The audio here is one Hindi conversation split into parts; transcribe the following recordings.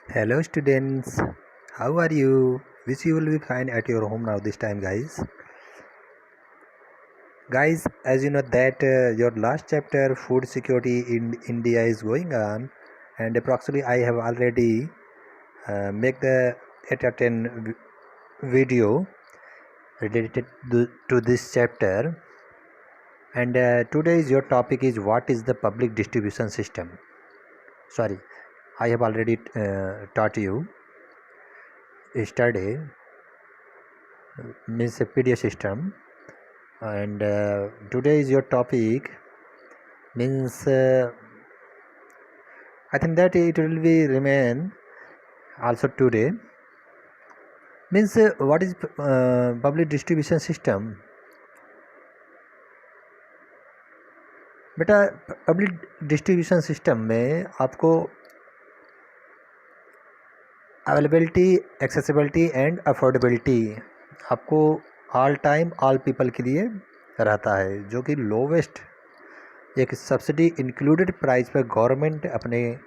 Hello students, how are you? Wish you will be fine at your home now this time guys. Guys, as you know that your last chapter food security in India is going on, and approximately I have already make the 8 or 10 video related to this chapter, and today's your topic is what is the public distribution system. Sorry, I have already taught you yesterday means a PDF system, and today is your topic means I think that it will be remain also today means what is public distribution system. बेटा पब्लिक डिस्ट्रीब्यूशन सिस्टम में आपको अवेलेबिलिटी, एक्सेसिबिलिटी एंड अफोर्डेबिलिटी आपको ऑल टाइम ऑल पीपल के लिए रहता है, जो कि लोवेस्ट एक सब्सिडी इंक्लूडेड प्राइस पर गवर्नमेंट अपने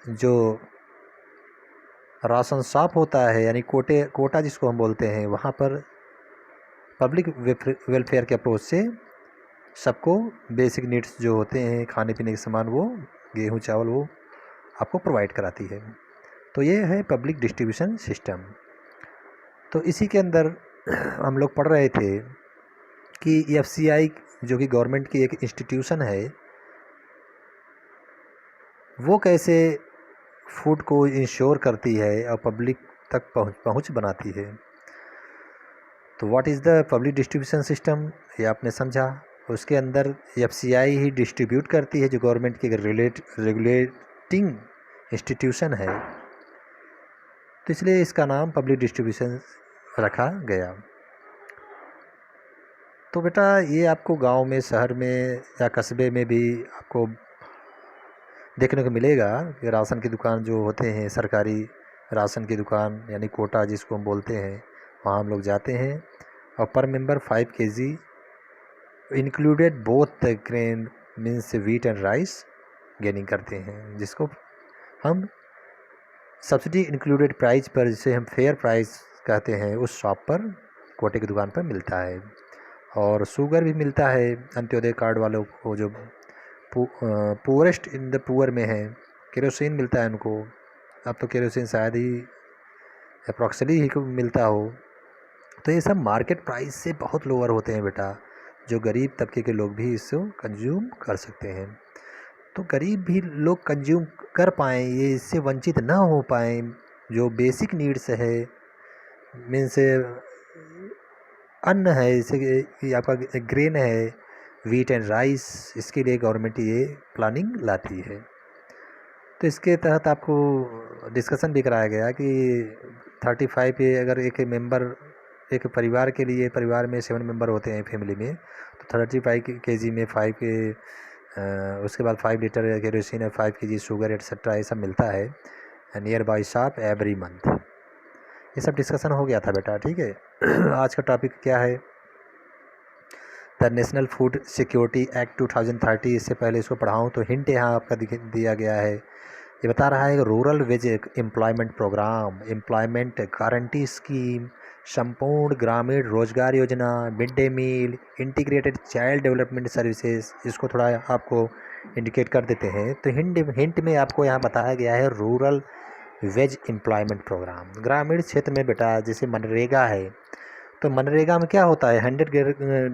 जो राशन शॉप होता है यानी कोटा जिसको हम बोलते हैं, वहाँ पर पब्लिक वेलफेयर के अप्रोच से सबको बेसिक नीड्स जो होते हैं खाने पीने के सामान, वो गेहूँ चावल वो आपको प्रोवाइड कराती है। तो ये है पब्लिक डिस्ट्रीब्यूशन सिस्टम। तो इसी के अंदर हम लोग पढ़ रहे थे कि FCI जो कि गवर्नमेंट की एक इंस्टीट्यूशन है, वो कैसे फूड को इंश्योर करती है और पब्लिक तक पहुंच बनाती है। तो what is the public distribution system, ये आपने समझा। उसके अंदर FCI ही डिस्ट्रीब्यूट करती है, जो गवर्नमेंट की रेगुलेटिंग इंस्टीट्यूशन है, तो इसलिए इसका नाम पब्लिक डिस्ट्रीब्यूशन रखा गया। तो बेटा ये आपको गांव में, शहर में या कस्बे में भी आपको देखने को मिलेगा कि राशन की दुकान जो होते हैं, सरकारी राशन की दुकान यानी कोटा जिसको हम बोलते हैं, वहाँ हम लोग जाते हैं और पर member 5 kg included both the grain means wheat and rice gaining करते हैं, जिसको हम सब्सिडी इंक्लूडेड प्राइस पर, जिसे हम फेयर प्राइस कहते हैं, उस शॉप पर कोटे की दुकान पर मिलता है। और शुगर भी मिलता है अंत्योदय कार्ड वालों को, जो पुअरेस्ट इन द पुअर में है। केरोसिन मिलता है उनको, अब तो केरोसिन शायद ही अप्रॉक्सिमली ही को मिलता हो। तो ये सब मार्केट प्राइस से बहुत लोअर होते हैं बेटा, जो गरीब तबके के लोग भी इसको कंज्यूम कर सकते हैं। तो गरीब भी लोग कंज्यूम कर पाएँ, ये इससे वंचित ना हो पाएँ, जो बेसिक नीड्स है मीन्स अन्न है, जैसे आपका ग्रेन है, वीट एंड राइस, इसके लिए गवर्नमेंट ये प्लानिंग लाती है। तो इसके तहत आपको डिस्कशन भी कराया गया कि 35 पे अगर एक मेंबर, एक परिवार के लिए, परिवार में 7 मेंबर होते हैं फैमिली में, तो 35 kg में 5 के उसके बाद 5 लीटर केरोसिन और 5 kg शुगर एट्सेट्रा ये सब मिलता है near by shop every month. ये सब डिस्कशन हो गया था बेटा, ठीक है। आज का टॉपिक क्या है, the national food security act 2030। इससे पहले इसको पढ़ाऊँ तो हिंट यहाँ आपका दिया गया है। ये बता रहा है कि rural wage employment program, employment guarantee scheme, Sampoorna Grameen Rozgar Yojana, mid day meal, integrated child development services, इसको थोड़ा आपको इंडिकेट कर देते हैं। तो हिंट में आपको यहाँ बताया गया है रूरल वेज एम्प्लॉयमेंट प्रोग्राम। ग्रामीण क्षेत्र में बेटा जैसे मनरेगा है, तो मनरेगा में क्या होता है, 100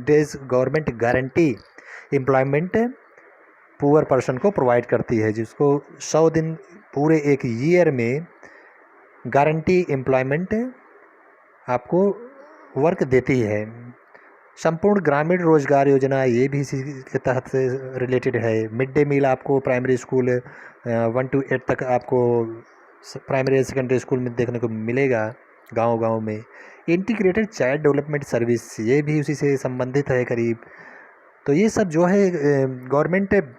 days government guarantee employment poor person को प्रोवाइड करती है, जिसको 100 दिन पूरे एक ईयर में गारंटी एम्प्लॉयमेंट आपको वर्क देती है। संपूर्ण ग्रामीण रोजगार योजना ये भी इसी के तहत से रिलेटेड है। मिड डे मील आपको प्राइमरी स्कूल 1 to 8 तक आपको प्राइमरी सेकेंडरी स्कूल में देखने को मिलेगा गांव में। इंटीग्रेटेड चाइल्ड डेवलपमेंट सर्विस ये भी उसी से संबंधित है करीब। तो ये सब जो है गवर्नमेंट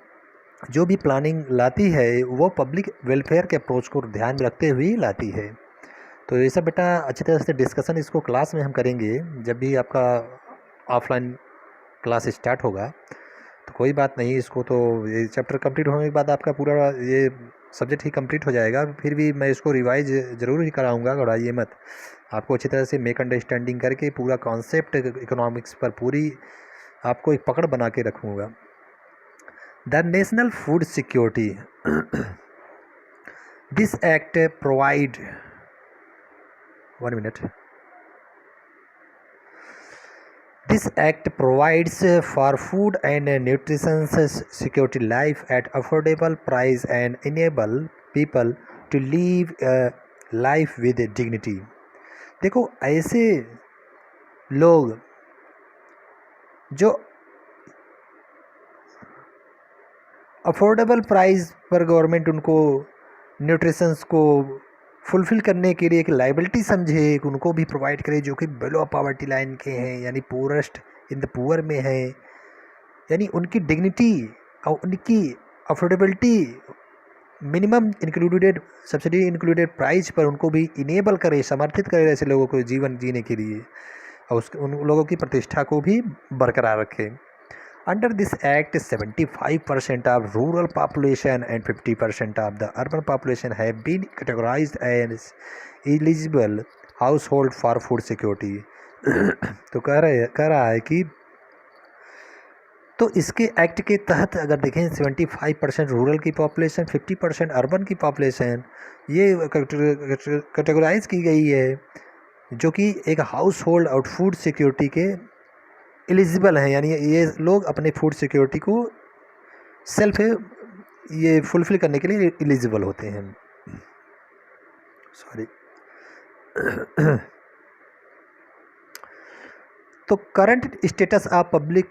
जो भी प्लानिंग लाती है, वो पब्लिक वेलफेयर के अप्रोच को ध्यान में रखते हुए लाती है। तो ये सब बेटा अच्छी तरह से डिस्कशन इसको क्लास में हम करेंगे, जब भी आपका ऑफलाइन क्लास स्टार्ट होगा। तो कोई बात नहीं, इसको तो ये चैप्टर कंप्लीट होने के बाद आपका पूरा ये सब्जेक्ट ही कंप्लीट हो जाएगा, फिर भी मैं इसको रिवाइज ज़रूर ही कराऊंगा, घबराइए मत। आपको अच्छी तरह से मेक अंडरस्टैंडिंग करके पूरा कॉन्सेप्ट इकोनॉमिक्स पर पूरी आपको एक पकड़ बना के रखूँगा। The national food security, this act provide 1 minute. This act provides for food and nutrition security life at affordable price and enable people to live a life with dignity. देखो ऐसे लोग जो अफोर्डेबल प्राइस पर गवर्नमेंट उनको न्यूट्रिशंस को फुलफ़िल करने के लिए एक लाइबिलिटी समझे, उनको भी प्रोवाइड करे जो कि बिलो पॉवर्टी लाइन के हैं, यानी पुअरेस्ट इन द पुअर में हैं, यानी उनकी डिग्निटी और उनकी affordability minimum included subsidy included price पर उनको भी इनेबल करे, समर्थित करे ऐसे लोगों को जीवन जीने के लिए, और उन लोगों की प्रतिष्ठा को भी बरकरार रखे। Under this act, 75% of rural population and 50% of the urban population have been categorized as eligible household for food security. तो कह रहा है कि तो इसके एक्ट के तहत अगर देखें 75% रूरल की पॉपुलेशन, 50% अर्बन की पॉपुलेशन ये कैटेगराइज की गई है, जो कि एक हाउस होल्ड और फूड सिक्योरिटी के एलिजिबल हैं, यानी ये लोग अपने फूड सिक्योरिटी को सेल्फ ये फुलफ़िल करने के लिए एलिजिबल होते हैं। सॉरी। तो current status of public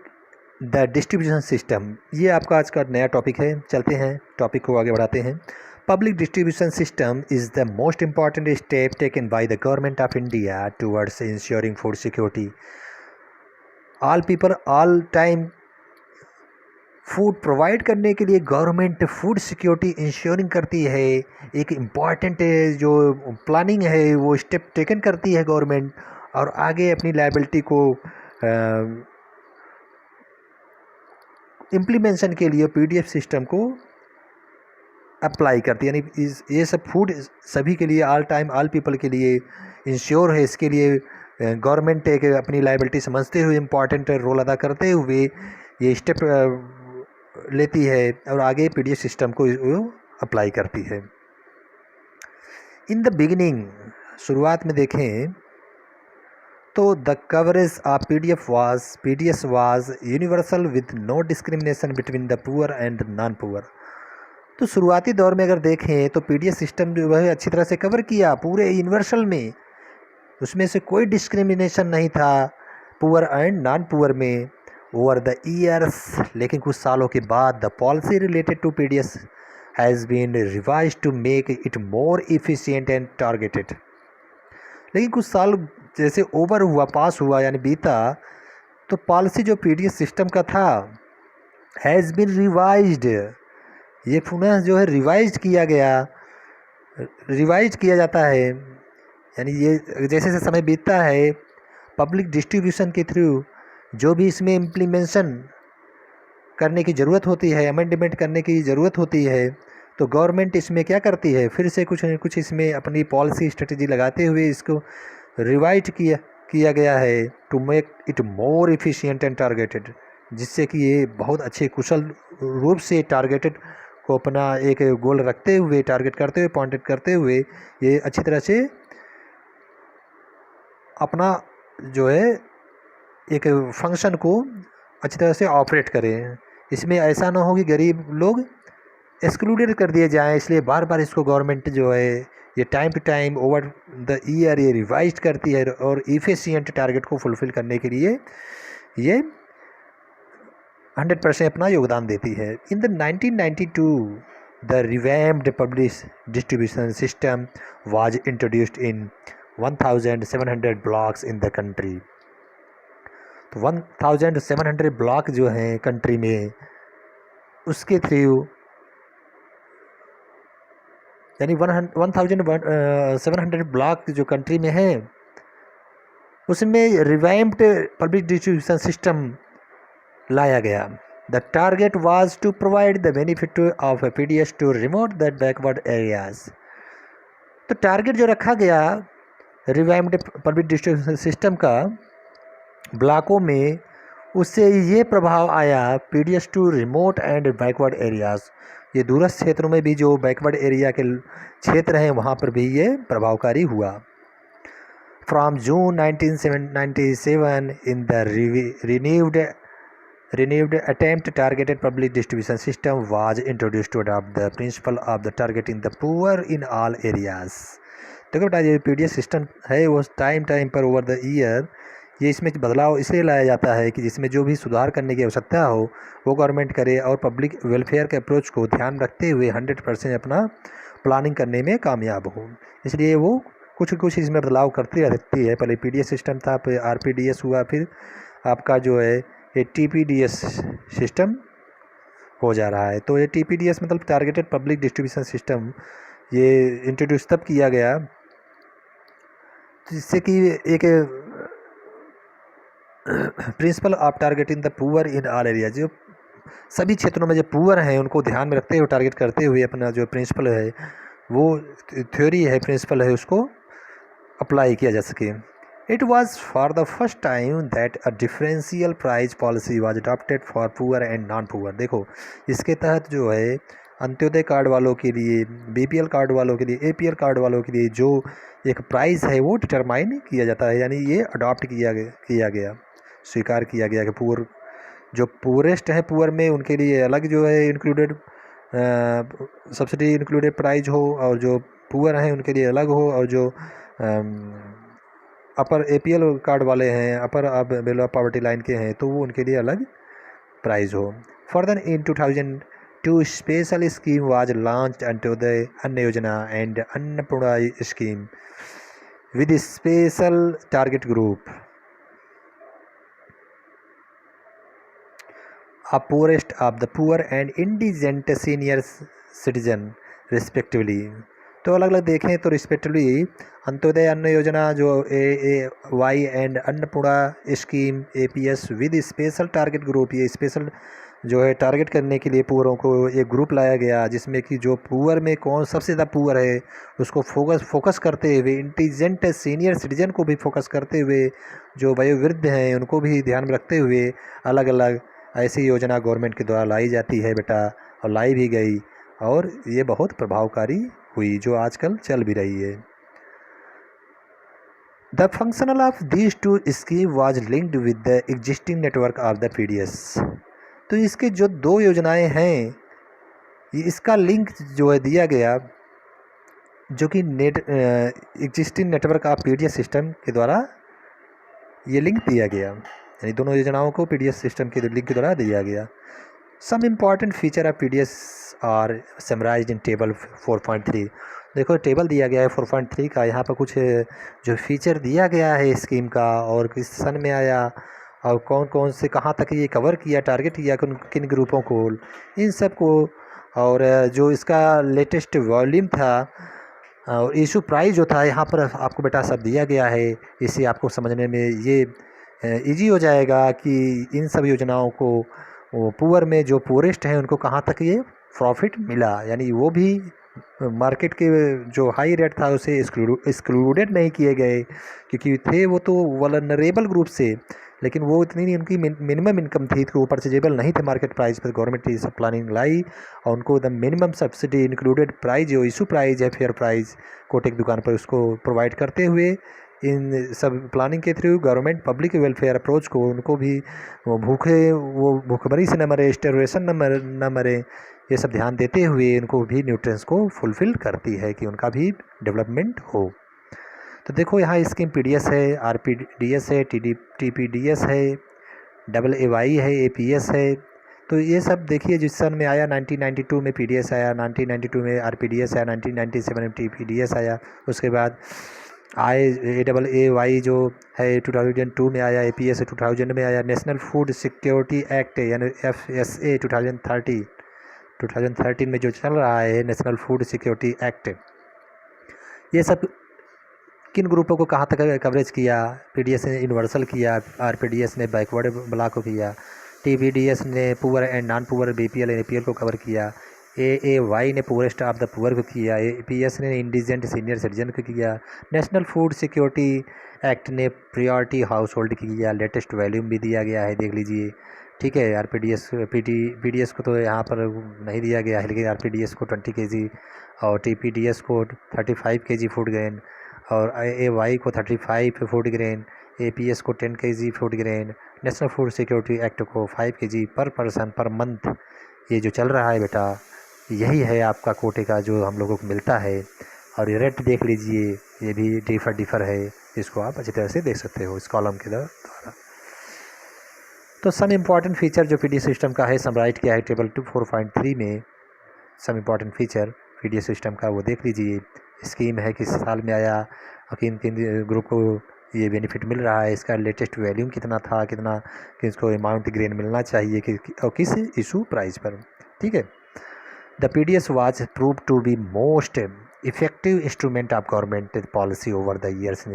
the distribution system, ये आपका आज का नया टॉपिक है। चलते हैं टॉपिक को आगे बढ़ाते हैं। Public distribution system is the most important step taken by the government of India towards ensuring food security all people all time. Food provide करने के लिए गवर्नमेंट फूड सिक्योरिटी इंश्योरिंग करती है, एक इम्पॉर्टेंट जो प्लानिंग है वो स्टेप टेकन करती है गवर्नमेंट, और आगे अपनी लायबिलिटी को इम्प्लीमेंशन के लिए पीडीएफ सिस्टम को अप्लाई करती है, यानी ये सब फूड सभी के लिए ऑल टाइम ऑल पीपल के लिए इंश्योर है। इसके लिए गवर्नमेंट एक अपनी लायबिलिटी समझते हुए इम्पॉर्टेंट रोल अदा करते हुए ये स्टेप लेती है और आगे पीडीएफ सिस्टम को अप्लाई करती है। इन द बिगिनिंग, शुरुआत में देखें तो the coverage of PDF was universal with no discrimination between the poor and non poor. तो शुरुआती दौर में अगर देखें तो पीडीएफ सिस्टम जो है अच्छी तरह से कवर किया पूरे यूनिवर्सल में, उसमें से कोई डिस्क्रिमिनेशन नहीं था पुअर एंड नॉन पुअर में ओवर द ईयर्स। लेकिन कुछ सालों के बाद the policy related to PDF has been revised to make it more efficient and targeted. लेकिन कुछ साल जैसे ओवर हुआ, पास हुआ यानी बीता, तो पॉलिसी जो पीडीएफ सिस्टम का था हैज़ बीन रिवाइज्ड, ये पुनः जो है रिवाइज किया जाता है, यानी ये जैसे जैसे समय बीतता है पब्लिक डिस्ट्रीब्यूशन के थ्रू जो भी इसमें इम्प्लीमेंशन करने की ज़रूरत होती है, अमेंडमेंट करने की ज़रूरत होती है, तो गवर्नमेंट इसमें क्या करती है, फिर से कुछ न कुछ इसमें अपनी पॉलिसी स्ट्रेटजी लगाते हुए इसको रिवाइज किया गया है to make it more efficient and targeted, जिससे कि ये बहुत अच्छे कुशल रूप से टारगेटेड को अपना एक गोल रखते हुए, टारगेट करते हुए, पॉइंटेड करते हुए ये अच्छी तरह से अपना जो है एक फंक्शन को अच्छी तरह से ऑपरेट करें। इसमें ऐसा ना हो कि गरीब लोग एक्सक्लूडेड कर दिए जाएं, इसलिए बार बार इसको गवर्नमेंट जो है ये time to time over the year ये रिवाइज करती है और इफिशिएंट टारगेट को फुलफ़िल करने के लिए ये 100% अपना योगदान देती है। In the 1992 the revamped public distribution system was introduced in 1700 blocks in the country. तो 1700 ब्लॉक जो हैं कंट्री में, उसके थ्रू यानी 1700 ब्लॉक जो कंट्री में हैं उसमें रिवैम्प्ड पब्लिक डिस्ट्रीब्यूशन सिस्टम लाया गया। The target was to provide the benefit of PDS to remote that backward areas. तो टारगेट जो रखा गया रिवाइम्ड पब्लिक डिस्ट्रीब्यूशन सिस्टम का ब्लॉकों में, उससे ये प्रभाव आया PDS to remote and backward areas. ये दूरस्थ क्षेत्रों में भी जो बैकवर्ड एरिया के क्षेत्र हैं वहाँ पर भी ये प्रभावकारी हुआ। From June 1997 in the renewed attempt targeted public distribution system was introduced to adopt the principle of the targeting the poor in all areas। देखो बेटा, ये PDS सिस्टम है वो टाइम पर ओवर द ईयर ये इसमें बदलाव इसलिए लाया जाता है कि जिसमें जो भी सुधार करने की आवश्यकता हो वो गवर्नमेंट करे और पब्लिक वेलफेयर के अप्रोच को ध्यान रखते हुए 100% अपना प्लानिंग करने में कामयाब हो। इसलिए वो कुछ इसमें बदलाव करती रहती है। पहले PDS सिस्टम था, फिर RPDS हुआ, फिर आपका जो है ये TPDS सिस्टम हो जा रहा है। तो ये TPDS मतलब टारगेटेड पब्लिक डिस्ट्रीब्यूशन सिस्टम ये इंट्रोड्यूस तब किया गया जिससे कि एक principle of targeting the poor in all area, जो सभी क्षेत्रों में जो पुअर हैं उनको ध्यान में रखते हुए टारगेट करते हुए अपना जो प्रिंसिपल है वो थ्योरी है, प्रिंसिपल है, उसको अप्लाई किया जा सके। It was for the first time that a differential price policy was adopted for poor and non poor. देखो, इसके तहत जो है अंत्योदय कार्ड वालों के लिए, BPL कार्ड वालों के लिए, APL कार्ड वालों के लिए जो एक प्राइस है वो डिटरमाइन किया जाता है, यानी ये अडॉप्ट किया गया, स्वीकार किया गया कि पुअर जो पुअरेस्ट है पुअर में उनके लिए अलग जो है इंक्लूडेड सब्सिडी इंक्लूडेड प्राइज हो, और जो पुअर हैं उनके लिए अलग हो, और जो अपर APL कार्ड वाले हैं, अपर अब बिलो पॉवर्टी लाइन के हैं, तो वो उनके लिए अलग प्राइस हो। Further in 2002 special scheme was launched Antyodaya अन्न योजना and Annapurna scheme with special target group a poorest of the poor and indigent senior citizen respectively। तो अलग अलग देखें तो रिस्पेक्टिवली अंत्योदय अन्न योजना जो AAY and Annapurna scheme APS with special target group, ये स्पेशल जो है टारगेट करने के लिए पुअरों को एक ग्रुप लाया गया जिसमें कि जो पुअर में कौन सबसे ज़्यादा पुअर है उसको फोकस करते हुए, इंटेलिजेंट सीनियर सिटीजन को भी फोकस करते हुए, जो वयोवृद्ध हैं उनको भी ध्यान में रखते हुए अलग अलग ऐसी योजना गवर्नमेंट के द्वारा लाई जाती है बेटा, और लाई भी गई, और ये बहुत प्रभावकारी हुई जो आजकल चल भी रही है। The functional of these two scheme was linked with the existing network of the PDS। तो इसके जो दो योजनाएं हैं इसका लिंक जो है दिया गया, जो कि existing network of PDS system के द्वारा ये लिंक दिया गया, यानी दोनों योजनाओं को PDS सिस्टम के लिंक के द्वारा दिया गया। Some important feature of PDS are summarized in table 4.3। देखो टेबल दिया गया है 4.3 का, यहाँ पर कुछ जो फीचर दिया गया है स्कीम का, और किस सन में आया, और कौन कौन से कहाँ तक ये कवर किया, टारगेट किया किन ग्रुपों को, इन सब को, और जो इसका लेटेस्ट वॉल्यूम था और इशू प्राइस जो था यहाँ पर आपको बेटा सब दिया गया है। इसे आपको समझने में ये इजी हो जाएगा कि इन सब योजनाओं को पुअर में जो पुअरेस्ट हैं उनको कहाँ तक ये प्रॉफिट मिला, यानी वो भी मार्केट के जो हाई रेट था उसे एक्सक्लूडेड नहीं किए गए, क्योंकि थे वो तो वल्नरेबल ग्रुप से, लेकिन वो इतनी नहीं, उनकी मिनिमम इनकम थी तो वो परचेजेबल नहीं थे मार्केट प्राइस पर। गवर्नमेंट ये सब प्लानिंग लाई और उनको the minimum subsidy included price जो इशू प्राइस है, फेयर प्राइस कोटे की दुकान पर, उसको प्रोवाइड करते हुए इन सब प्लानिंग के through government public welfare approach को, उनको भी वो भूखमरी से न मरे, स्टार्वेशन न मरे, ये सब ध्यान देते हुए उनको भी न्यूट्रिएंट्स को फुलफ़िल करती है कि उनका भी डेवलपमेंट हो। तो देखो यहाँ स्कीम PDS है, RPDS है, TPDS है, AAY है, APS है। तो ये सब देखिए जिस सन में आया 1992 में PDS आया, 1992 में RPDS आया, 1997 में TPDS आया, उसके बाद AAY जो है 2002 में आया, APS 2000 में आया, नेशनल फूड सिक्योरिटी एक्ट यानी FSA 2013 में जो चल रहा है नेशनल फूड सिक्योरिटी एक्ट, ये सब किन ग्रुपों को कहाँ तक कवरेज किया। PDS ने यूनिवर्सल किया, RPDS ने बैकवर्ड ब्लॉक को किया, TPDS ने poor and non poor BPL and APL को कवर किया। AAY ने पुअरेस्ट ऑफ द पुअर को किया। APS ने इंडिजेंट सीनियर सिटीजन को किया। नेशनल फूड सिक्योरिटी एक्ट ने प्रायोरिटी हाउस होल्ड किया। लेटेस्ट वॉल्यूम भी दिया गया है, देख लीजिए। ठीक है, PDS को तो यहाँ पर नहीं दिया गया है, लेकिन RPDS को 20 kg और TPDS को 35 kg फूड ग्रेन और AAY को 35 फूड ग्रेन, APS को 10 kg food grain, national food security act को 5 kg पर पर्सन पर मंथ। ये जो चल रहा है बेटा, यही है आपका कोटे का जो हम लोगों को मिलता है। और ये रेट देख लीजिए, ये भी डिफ़र है, इसको आप अच्छी तरह से देख सकते हो इस कॉलम के द्वारा। तो सम इम्पॉर्टेंट फीचर जो PDS सिस्टम का है समराइट किया है टेबल 4.3 में। Some important feature PDS system का वो देख लीजिए। स्कीम है किस साल में आया और किन किन ग्रुप को ये बेनिफिट मिल रहा है, इसका लेटेस्ट वैल्यूम कितना था, कितना किसको अमाउंट ग्रेन मिलना चाहिए और किस इशू प्राइस पर। ठीक है, the PDS was prove to be most effective instrument of government policy over the years,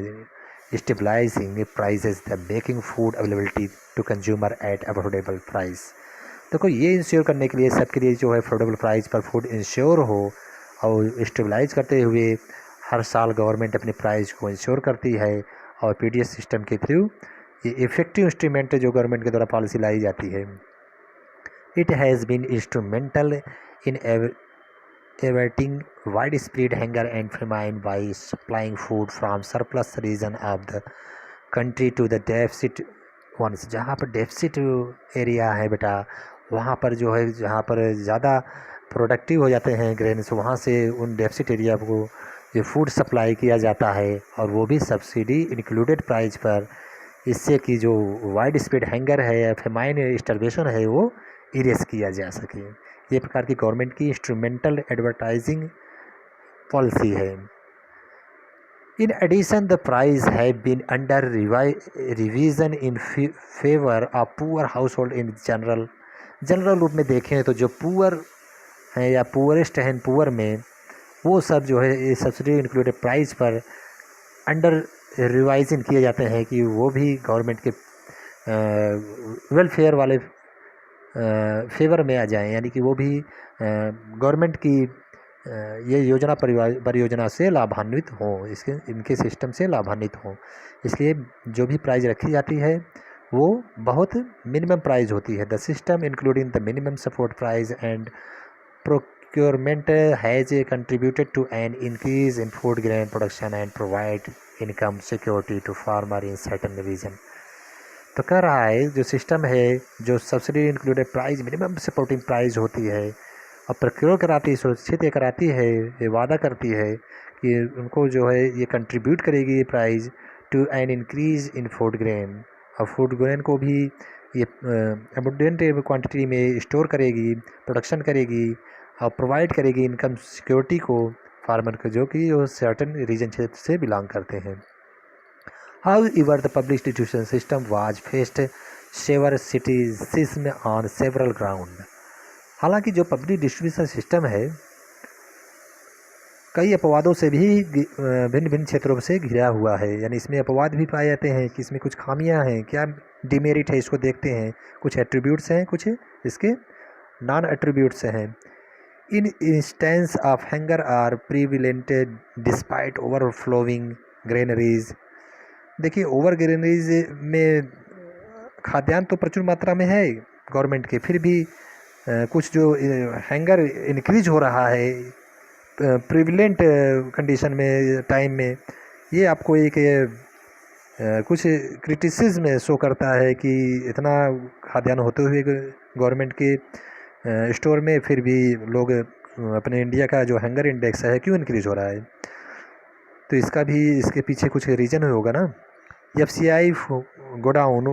stabilizing prices, the making food availability to consumer at affordable price। देखो, ये इंश्योर करने के लिए सबके लिए जो है अफोर्डेबल प्राइस पर फूड इंश्योर हो और स्टेबलाइज करते हुए हर साल गवर्नमेंट अपनी प्राइस को इंश्योर करती है। और PDS सिस्टम के थ्रू ये इफेक्टिव इंस्ट्रूमेंट जो गवर्नमेंट के द्वारा पॉलिसी लाई जाती है। It has been instrumental in averting widespread hunger and famine by supplying food from surplus region of the country to the deficit ones। जहाँ पर डेफिसिट एरिया है बेटा, वहाँ पर जो है जहाँ पर ज़्यादा प्रोडक्टिव हो जाते हैं ग्रेन्स, वहाँ से उन डेफिसिट एरिया को ये फूड सप्लाई किया जाता है और वो भी सब्सिडी इंक्लूडेड प्राइस पर, इससे कि जो वाइड स्प्रेड हैंगर है या फेमाइन स्टार्वेशन है वो इरेज किया जा सके। ये प्रकार की गवर्नमेंट की इंस्ट्रूमेंटल एडवर्टाइजिंग पॉलिसी है। In addition the price have been under revision in favour of poor household in general रूप में देखें तो जो पुअर हैं या पुअरेस्ट हैं पुअर में, वो सब जो है ये सब्सिडी इंक्लूडेड प्राइस पर अंडर रिवाइजन किए जाते हैं कि वो भी गवर्नमेंट के वेलफेयर वाले फेवर में आ जाएं, यानी कि वो भी गवर्नमेंट की ये योजना परियोजना से लाभान्वित हों, इसके इनके सिस्टम से लाभान्वित हों। इसलिए जो भी प्राइस रखी जाती है वो बहुत मिनिमम प्राइस होती है। The system including the minimum support price and procurement has contributed to an increase in food grain production and provide income security to farmer in certain region. तो कह रहा है जो सिस्टम है, जो subsidy included price minimum supporting price होती है और प्रोक्योर कराती है, सुरक्षित कराती है, ये वादा करती है कि उनको जो है ये कंट्रीब्यूट करेगी ये price to an increase in food grain, और फूड ग्रेन को भी ये अबंडेंट क्वांटिटी में स्टोर करेगी, प्रोडक्शन करेगी और प्रोवाइड करेगी इनकम सिक्योरिटी को फार्मर को, जो कि वो सर्टन रीजन क्षेत्र से बिलोंग करते हैं। However, the public distribution system was faced severe criticism on several grounds। हालांकि जो पब्लिक डिस्ट्रीब्यूशन सिस्टम है कई अपवादों से भी भिन्न भिन्न क्षेत्रों से घिरा हुआ है, यानी इसमें अपवाद भी पाए जाते हैं कि इसमें कुछ खामियां हैं, क्या डिमेरिट है इसको देखते हैं। कुछ एट्रीब्यूट्स हैं, कुछ इसके नॉन एट्रीब्यूट्स हैं। In instance of hunger are prevalent despite overflowing granaries. देखिए, ओवर ग्रेनरीज में खाद्यान्न तो प्रचुर मात्रा में है गवर्नमेंट के, फिर भी कुछ जो हैंगर इंक्रीज हो रहा है प्रिविलेंट कंडीशन में टाइम में, ये आपको एक कुछ क्रिटिसिज्म शो करता है कि इतना खाद्यान्न होते हुए गवर्नमेंट के स्टोर में फिर भी लोग अपने इंडिया का जो हैंगर इंडेक्स है क्यों इंक्रीज हो रहा है। तो इसका भी इसके पीछे कुछ रीज़न होगा ना। FCI godown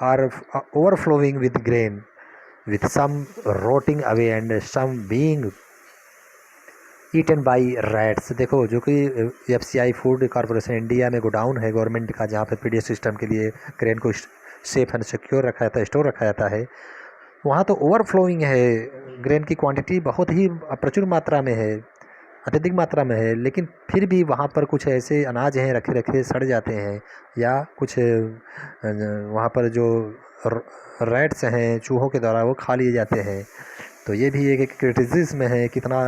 are overflowing with grain with some rotting away and some being eaten by rats। देखो, जो कि FCI फूड कॉरपोरेशन इंडिया में गोडाउन है गवर्नमेंट का, जहाँ पर PDS सिस्टम के लिए ग्रेन को सेफ एंड सिक्योर रखा जाता है, स्टोर रखा जाता है, वहाँ तो ओवरफ्लोइंग है, ग्रेन की क्वांटिटी बहुत ही प्रचुर मात्रा में है, अत्यधिक मात्रा में है, लेकिन फिर भी वहाँ पर कुछ ऐसे अनाज हैं रखे रखे सड़ जाते हैं, या कुछ वहाँ पर जो रैट्स हैं, चूहों के द्वारा वो खा लिए जाते हैं। तो ये भी एक क्रिटिसिज्म है, कितना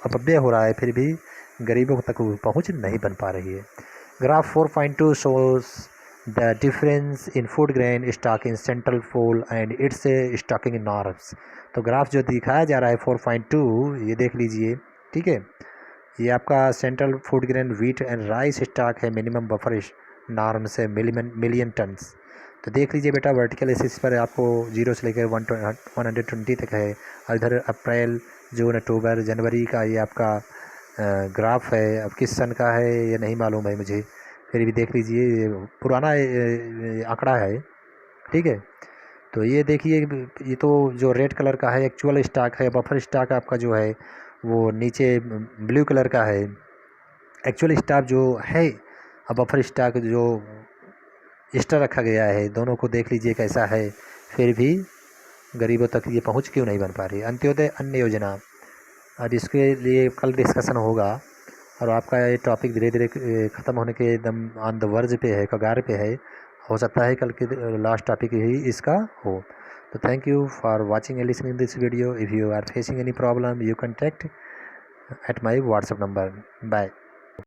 अपव्यय हो रहा है फिर भी गरीबों तक पहुंच नहीं बन पा रही है। Graph 4.2 shows the difference in food grain stock in central pole and its stocking in norms। तो ग्राफ जो दिखाया जा रहा है 4.2, ये देख लीजिए, ठीक है। ये आपका central food grain wheat and rice stock है, मिनिमम बफर नॉर्म से मिलियन टन्स। तो देख लीजिए बेटा, वर्टिकल एसिस पर आपको 0 से लेकर 120 तक है। इधर अप्रैल, जून, अक्टूबर, जनवरी का ये आपका ग्राफ है। अब किस सन का है ये नहीं मालूम है मुझे, फिर भी देख लीजिए, ये पुराना आंकड़ा है, ठीक है। तो ये देखिए, ये तो जो रेड कलर का है एक्चुअल स्टॉक है। बफर स्टॉक आपका जो है वो नीचे ब्लू कलर का है। एक्चुअल स्टॉक जो है अब बफर स्टॉक जो एक्स्ट्रा रखा गया है, दोनों को देख लीजिए कैसा है, फिर भी गरीबों तक ये पहुंच क्यों नहीं बन पा रही। अंत्योदय अन्न योजना, अब इसके लिए कल डिस्कशन होगा, और आपका ये टॉपिक धीरे धीरे ख़त्म होने के एकदम ऑन द वर्ज पे है, कगार पे है। हो सकता है कल के लास्ट टॉपिक ही इसका हो। तो thank you for watching and listening this video. If you are facing any problem, you contact at my WhatsApp number. Bye.